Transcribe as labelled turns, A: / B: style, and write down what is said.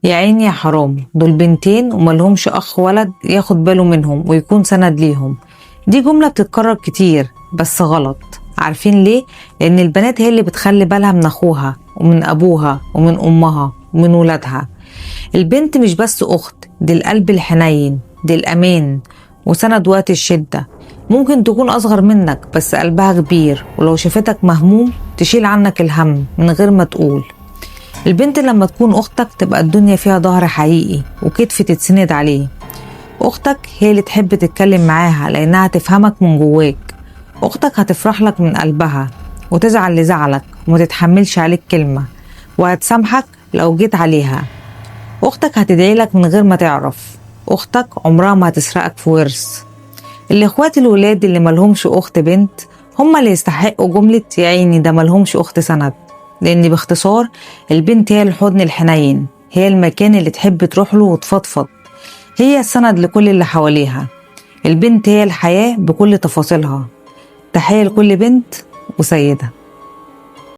A: يا عيني يا حرام، دول بنتين وملهمش أخ ولد ياخد باله منهم ويكون سند ليهم. دي جملة بتتكرر كتير بس غلط. عارفين ليه؟ لأن البنات هي اللي بتخلي بالها من أخوها ومن أبوها ومن أمها ومن ولادها. البنت مش بس أخت، دي القلب الحنين، دي الأمان وسند وقت الشدة. ممكن تكون أصغر منك بس قلبها كبير، ولو شافتك مهموم تشيل عنك الهم من غير ما تقول. البنت لما تكون أختك تبقى الدنيا فيها ظهر حقيقي وكتف تتسند عليه. أختك هي اللي تحب تتكلم معاها لأنها تفهمك من جواك. أختك هتفرح لك من قلبها وتزعل لزعلك وما تتحملش عليك كلمة، وهتسامحك لو جيت عليها. أختك هتدعي لك من غير ما تعرف. أختك عمرها ما هتسرقك في ورث. الإخوات الولاد اللي ملهمش أخت بنت هما اللي يستحقوا جملة يا عيني ده ملهمش أخت سند. لأن باختصار البنت هي الحضن الحنين، هي المكان اللي تحب تروح له وتفضفض، هي السند لكل اللي حواليها. البنت هي الحياة بكل تفاصيلها. تحية لكل بنت وسيدة.